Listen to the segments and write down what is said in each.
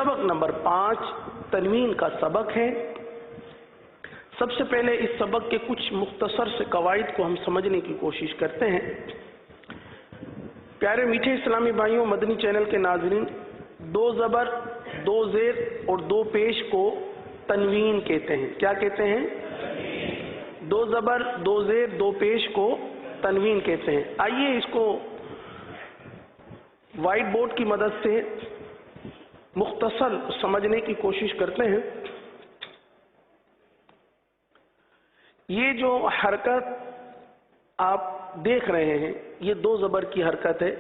سبق نمبر 5 تنوین کا سبق ہے۔ سب سے پہلے اس سبق کے کچھ مختصر سے قواعد کو ہم سمجھنے کی کوشش کرتے ہیں۔ پیارے میٹھے اسلامی بھائیوں، مدنی چینل کے ناظرین، 2 زبر 2 زیر اور 2 پیش کو تنوین کہتے ہیں۔ کیا کہتے ہیں؟ 2 زبر 2 زیر 2 پیش کو تنوین کہتے ہیں۔ آئیے اس کو وائٹ بورڈ کی مدد سے مختصر سمجھنے کی کوشش کرتے ہیں۔ یہ جو حرکت آپ دیکھ رہے ہیں یہ 2 زبر کی حرکت ہے۔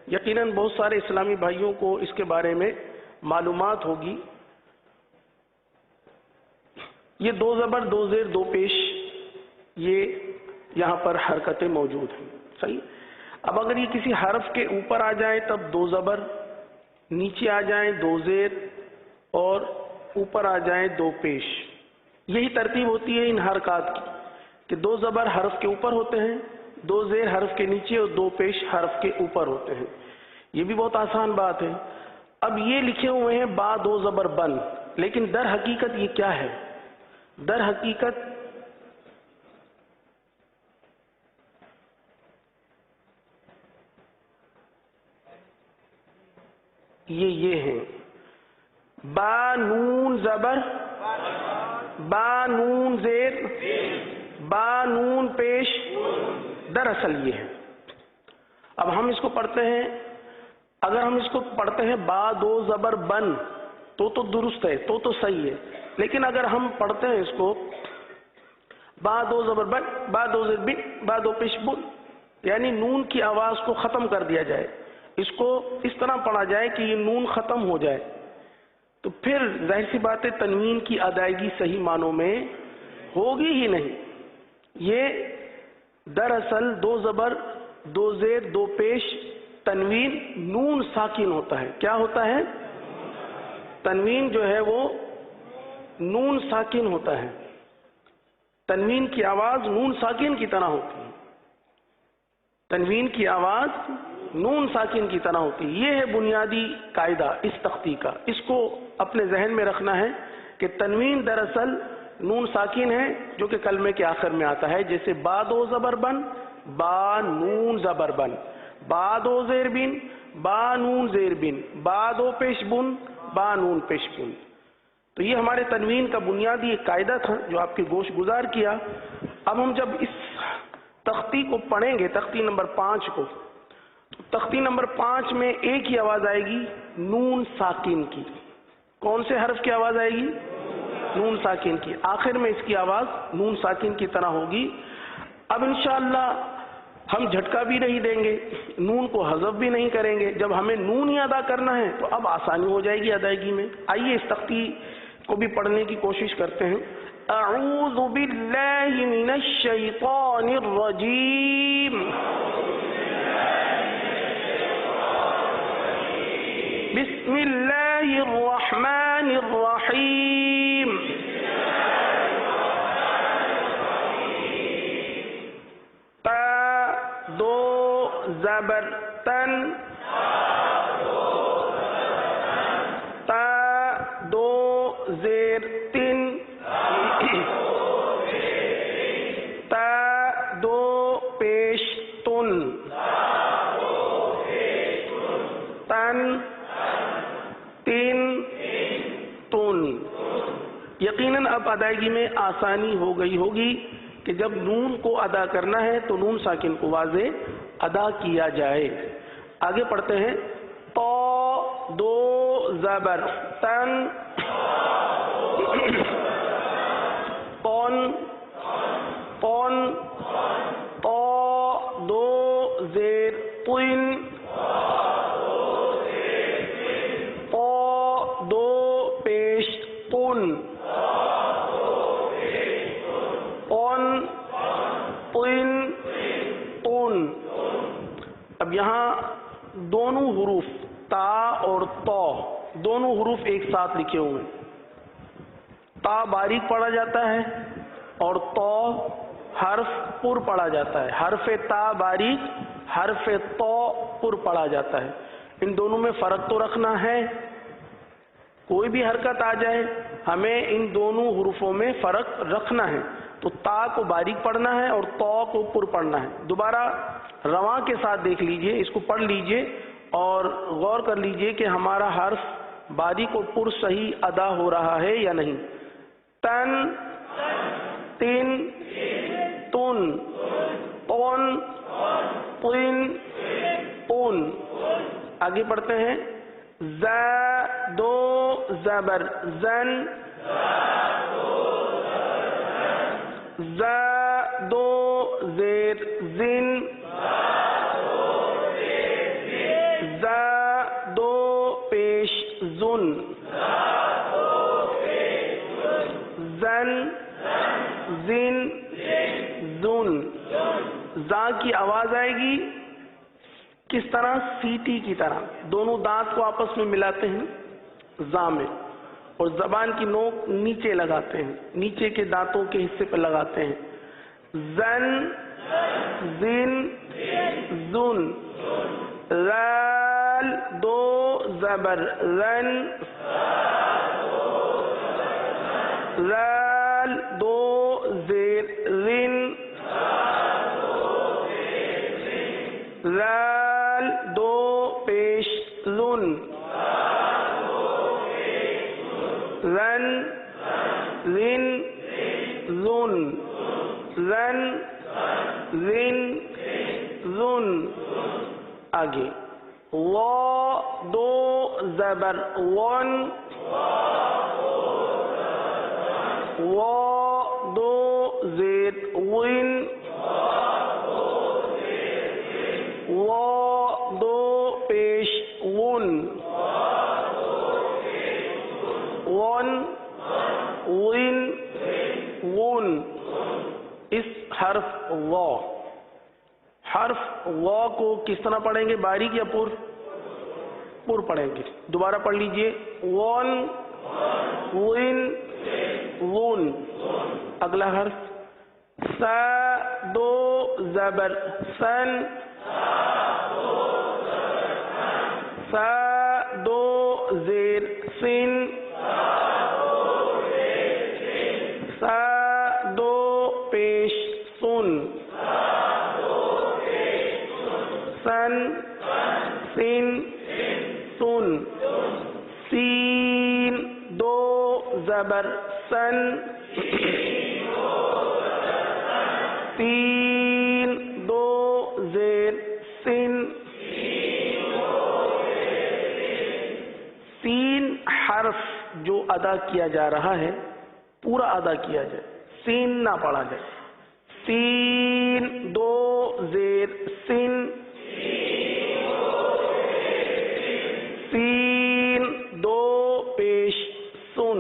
یقیناً بہت سارے اسلامی بھائیوں کو اس کے بارے میں معلومات ہوگی۔ یہ 2 زبر 2 زیر 2 پیش یہ یہاں پر حرکتیں موجود ہیں، صحیح۔ اب اگر یہ کسی حرف کے اوپر آ جائے تب 2 زبر، نیچے آ جائیں 2 زیر اور اوپر آ جائیں 2 پیش۔ یہی ترتیب ہوتی ہے ان حرکات کی کہ 2 زبر حرف کے اوپر ہوتے ہیں، 2 زیر حرف کے نیچے اور 2 پیش حرف کے اوپر ہوتے ہیں۔ یہ بھی بہت آسان بات ہے۔ اب یہ لکھے ہوئے ہیں با 2 زبر بن، لیکن در حقیقت یہ کیا ہے؟ در حقیقت یہ ہیں با نون زبر، با نون زیر، با نون پیش، دراصل یہ ہے۔ اب ہم اس کو پڑھتے ہیں، اگر ہم اس کو پڑھتے ہیں با 2 زبر بن تو درست ہے، تو صحیح ہے۔ لیکن اگر ہم پڑھتے ہیں اس کو با 2 زبر بن، با 2 زیر بن، با 2 پیش بن، یعنی نون کی آواز کو ختم کر دیا جائے، اس کو اس طرح پڑھا جائے کہ یہ نون ختم ہو جائے، تو پھر ظاہر سی بات ہے تنوین کی ادائیگی صحیح معنوں میں ہوگی ہی نہیں۔ یہ دراصل 2 زبر 2 زیر 2 پیش تنوین نون ساکن ہوتا ہے۔ کیا ہوتا ہے؟ تنوین جو ہے وہ نون ساکن ہوتا ہے۔ تنوین کی آواز نون ساکن کی طرح ہوتی ہے۔ تنوین کی آواز نون ساکن کی طرح ہوتی ہے۔ یہ ہے بنیادی قاعدہ اس تختی کا۔ اس کو اپنے ذہن میں رکھنا ہے کہ تنوین دراصل نون ساکن ہے جو کہ کلمے کے آخر میں آتا ہے، جیسے با 2 زبر بن، با نون زبر بن، با 2 زیر بن، با نون زیر بن، با 2 پیش بن، با نون پیش بن۔ تو یہ ہمارے تنوین کا بنیادی ایک قاعدہ تھا جو آپ کے گوش گزار کیا۔ اب ہم جب اس تختی کو پڑھیں گے، تختی نمبر 5 کو، تو تختی نمبر 5 میں ایک ہی آواز آئے گی نون ساکن کی۔ کون سے حرف کی آواز آئے گی؟ نون ساکن کی۔ آخر میں اس کی آواز نون ساکن کی طرح ہوگی۔ اب انشاءاللہ ہم جھٹکا بھی نہیں دیں گے، نون کو حذف بھی نہیں کریں گے۔ جب ہمیں نون ہی ادا کرنا ہے تو اب آسانی ہو جائے گی ادائیگی میں۔ آئیے اس تختی کو بھی پڑھنے کی کوشش کرتے ہیں۔ اعوذ باللہ من الشیطان الرجیم، بسم اللہ الرحمن الرحیم، تا 2 زبر تن، تا 2 زیر تن، تا 2 پیش تن، تن 3 تن۔ یقیناً اب ادائیگی میں آسانی ہو گئی ہوگی کہ جب نون کو ادا کرنا ہے تو نون ساکن کو واضح ادا کیا جائے۔ آگے پڑھتے ہیں۔ تو 2 زبر تن، قن، قن، تو 2 زیر طن، تو 2 پیش طن، قن، طن، طن۔ اب یہاں دونوں حروف تا اور تو دونوں حروف ایک ساتھ لکھے ہوئے ہیں۔ تا باریک پڑھا جاتا ہے اور تو حرف پر پڑھا جاتا ہے۔ حرف تا باریک، حرف تو پر پڑھا جاتا ہے۔ ان دونوں میں فرق تو رکھنا ہے، کوئی بھی حرکت آ جائے ہمیں ان دونوں حروفوں میں فرق رکھنا ہے. تو تا کو باریک پڑھنا ہے اور تو کو پر پڑھنا ہے. دوبارہ رواں کے ساتھ دیکھ لیجئے، اس کو پڑھ لیجئے اور غور کر لیجئے کہ ہمارا حرف باریک اور پر صحیح ادا ہو رہا ہے یا نہیں. تن، تن، تن، تون، تن، تون. آگے پڑھتے ہیں. ز دو زبر زن، ز دو زیر زن، ز دو پیش زن، زن، زن، زن. زا کی آواز آئے گی کس طرح؟ سیٹی کی طرح. دونوں دانت کو آپس میں ملاتے ہیں زا میں، اور زبان کی نوک نیچے لگاتے ہیں، نیچے کے دانتوں کے حصے پر لگاتے ہیں. زن، زن، زن. رال دو زبر رن، رال دو زیر رن، رال دو پیش لن، رن، رن، لن، رن، رن، لن. آگے. وا دو زبر ون، وا دو زیر ون، وا دو پیش ون، ون، ون، ون. اس حرف وا، حرف وا کو کس طرح پڑھیں گے؟ باریک یا پر؟ پر پڑھیں گے. دوبارہ پڑھ لیجئے. One, one, one. اگلا حرف. سا دو زبر سن، سا دو زیر سن، سا دو پیش سن، سن، سن، سن. سین دو زبر سن، سین دو زیر سن. سین حرف جو ادا کیا جا رہا ہے پورا ادا کیا جائے، سین نہ پڑھا جائے. سین دو زیر سن، سین دو پیش سن،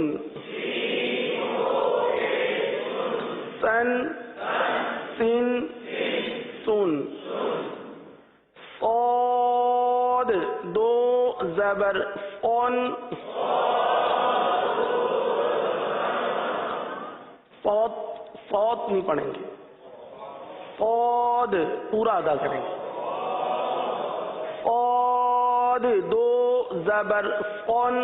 سن، سن، سن. صاد دو زبر فون، صاد، صاد نہیں پڑھیں گے، صاد پورا ادا کریں گے. صاد دو زبر فون،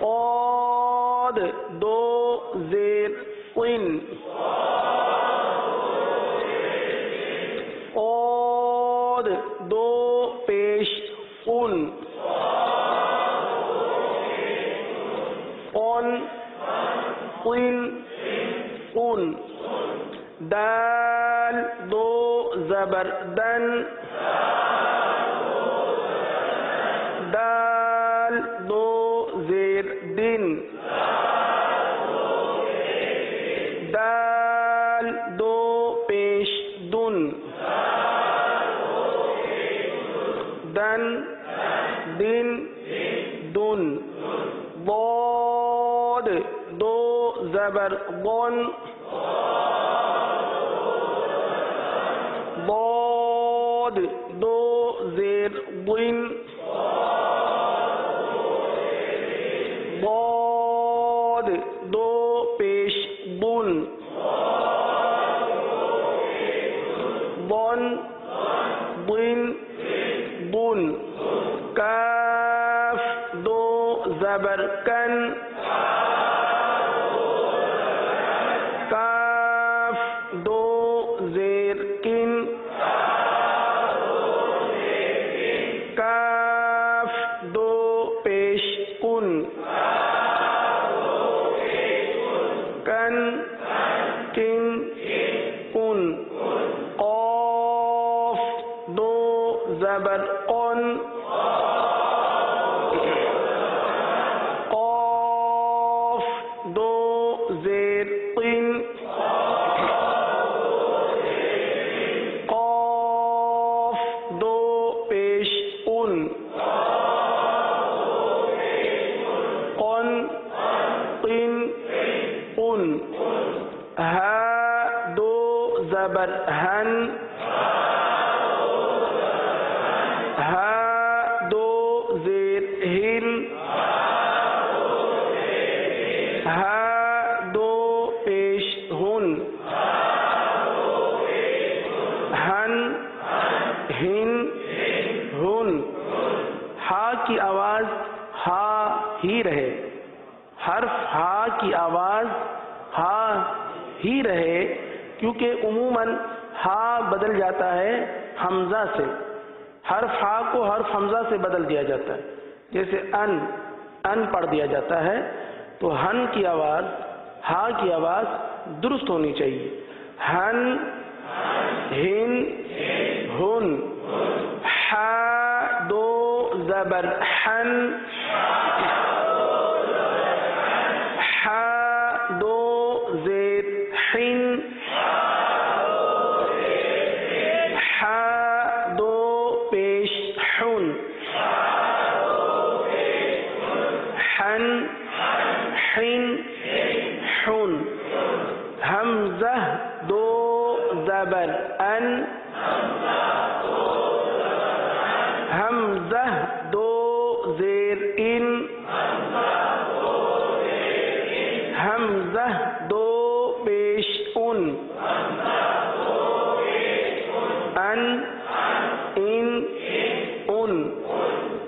صاد دو زیر فن، صاد دو پیش فن، فن، فن، فن. دال دو زبر دن، دال دو زیر دن، دال دو پیش دن، دن، دن، دن. ضاد دو زبر ضن، ضاد دو زیر ضن، ضاد دو پیش ضن، ضن، ضن، ضن. کاف دو زبر کن کاف دو زیر کن کاف دو پیش کن کن کن کن قاف دو زبر قن قاف دو زیر قن قاف دو پیش قن قن قن قن ہا دو زبر ہن ہا دو زیر ہن ہا دو پیش ہن ہن ہن ہن ہا کی آواز ہا ہی رہے حرف ہا کی آواز ہا ہی رہے کیونکہ عموماً ہا بدل جاتا ہے حمزہ سے حرف ہا کو حرف حمزہ سے بدل دیا جاتا ہے جیسے ان پڑھ دیا جاتا ہے تو ہن کی آواز ہا کی آواز درست ہونی چاہیے ہن ہن ہن ہا دو زبر حن ہا دو زیر حن ہا دو پیش حن حن حن حن حمزہ دو زبر ان حمزہ دو زیر ان حمزہ دو پیش ان ان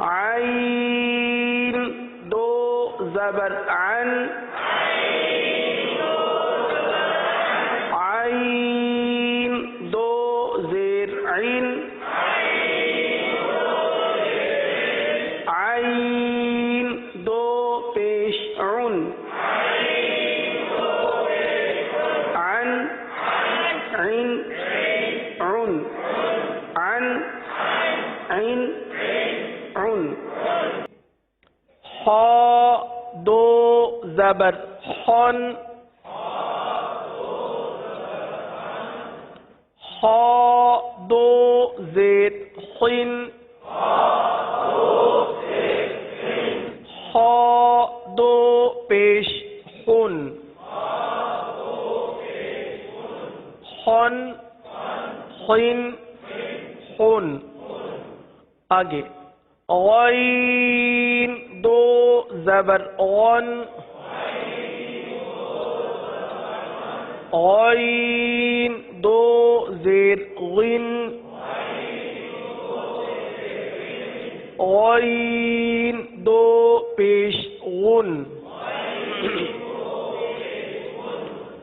عین دو زبر عن عین دو زیر عین عین دو پیش عن عن عین عن عن عین عن خا دو زبر خن خا دو زیر خن خا دو پیش خن خن خن خن آگے غین دو زبر غن غین دو زیر غن غین دو پیش غن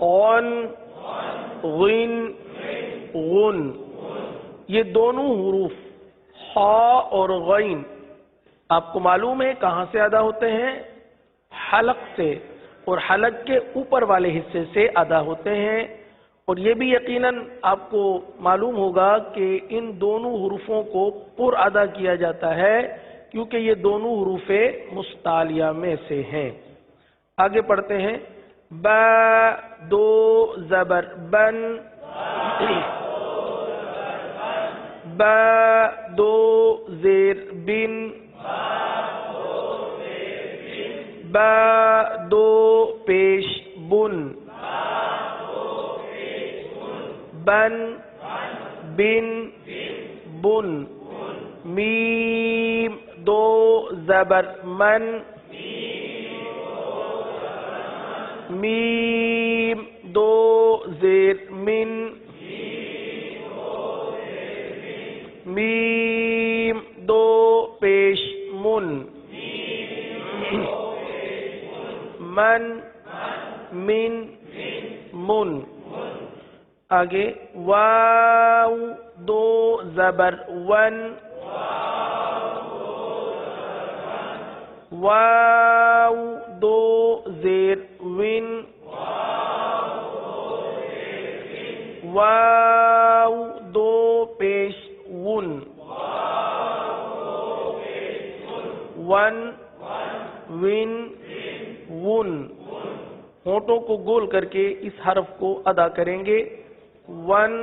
غن غن غن یہ دونوں حروف خا اور غین آپ کو معلوم ہے کہاں سے ادا ہوتے ہیں؟ حلق سے، اور حلق کے اوپر والے حصے سے ادا ہوتے ہیں، اور یہ بھی یقیناً آپ کو معلوم ہوگا کہ ان دونوں حروفوں کو پر ادا کیا جاتا ہے کیونکہ یہ دونوں حروف مستعلیہ میں سے ہیں۔ آگے پڑھتے ہیں با دو زبر بن با دو زیر بن با دو پیش بن بن بن بن میم دو زبر من میم دو زیر من میم دو پیش من من من من. آگے واو دو زبر ون واو دو زیر ون واو دو پیش ون ون ون ون. ہونٹوں کو گول کر کے اس حرف کو ادا کریں گے. One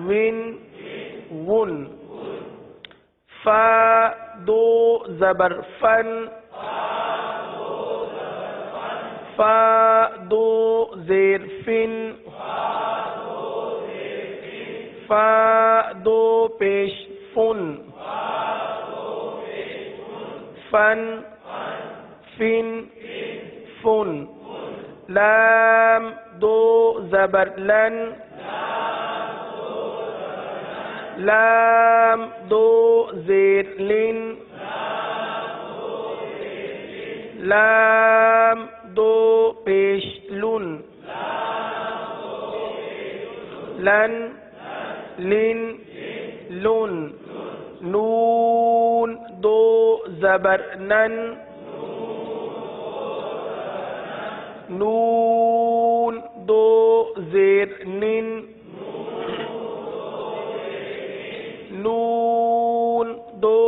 one one. فا دو زبر فن فا دو زیر فن فا دو پیش فن فن فن فن. لام دو زبر لن لام دو زیر لن لام دو پیش لن لن لن لن. نون دو زبر نن نون دو زیر نن نون دو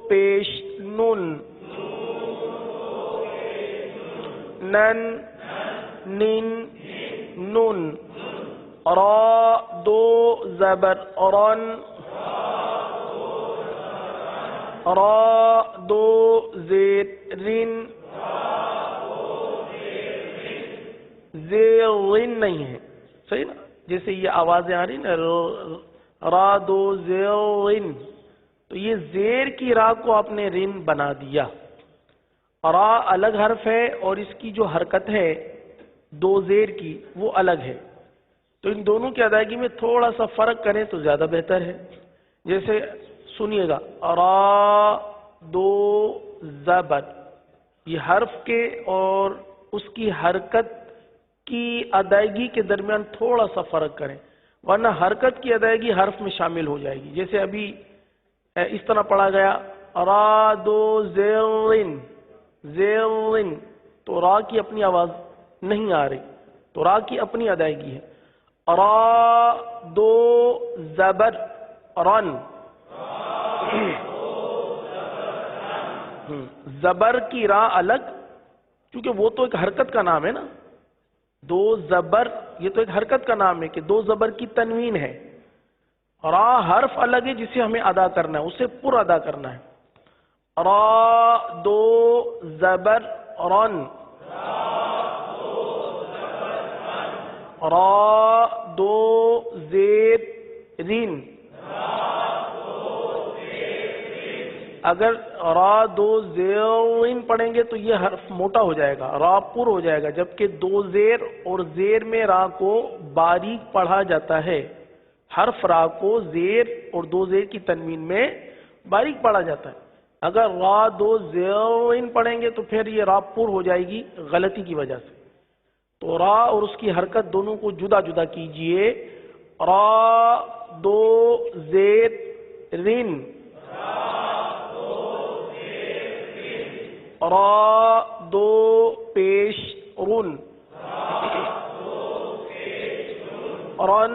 پیش نن نن نن نن. را دو زبر رن را دو زیر رن زیر رن نہیں ہے صحیح نا. جیسے یہ آوازیں آ رہی نا را دو زیر رن تو یہ زیر کی را کو آپ نے رن بنا دیا. را الگ حرف ہے اور اس کی جو حرکت ہے دو زیر کی وہ الگ ہے. تو ان دونوں کی ادائیگی میں تھوڑا سا فرق کریں تو زیادہ بہتر ہے. جیسے سنیے گا را دو زبر یہ حرف کے اور اس کی حرکت کی ادائیگی کے درمیان تھوڑا سا فرق کریں ورنہ حرکت کی ادائیگی حرف میں شامل ہو جائے گی. جیسے ابھی اس طرح پڑھا گیا را دو زیرن زیرن تو را کی اپنی آواز نہیں آ رہی تو را کی اپنی ادائیگی ہے. را دو زبر رن زبر کی را الگ کیونکہ وہ تو ایک حرکت کا نام ہے نا. دو زبر یہ تو ایک حرکت کا نام ہے کہ دو زبر کی تنوین ہے. را حرف الگ ہے جسے ہمیں ادا کرنا ہے اسے پر ادا کرنا ہے. را دو زبر رن را دو زیر رین. اگر را دو زیرین پڑھیں گے تو یہ حرف موٹا ہو جائے گا را پر ہو جائے گا جبکہ دو زیر اور زیر میں را کو باریک پڑھا جاتا ہے. حرف را کو زیر اور دو زیر کی تنوین میں باریک پڑھا جاتا ہے. اگر را دو زیرین پڑھیں گے تو پھر یہ را پر ہو جائے گی غلطی کی وجہ سے. تو را اور اس کی حرکت دونوں کو جدا جدا کیجئے. را دو زیر رن را دو پیش رن رن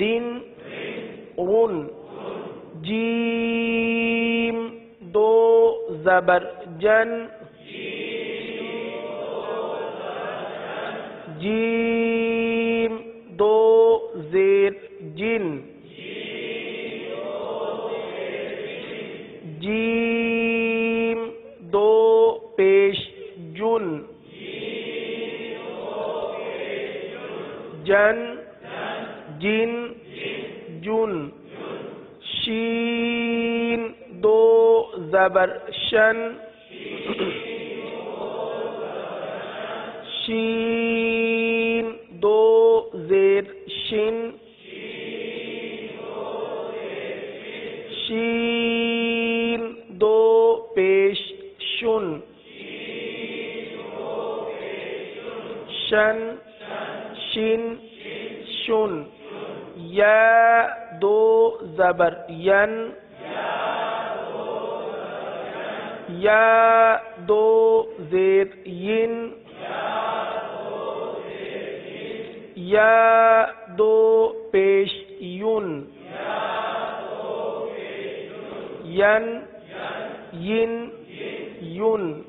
رن رن. جیم دو زبر جن جیم دو زیر جن جیم دو پیش جن جن جن جن. شین دو زبر شن شین دو زیر شن شین دو شن شن شن شن یا دو زبر ین یا دو زید ین یا دو پیش یون ین ین یون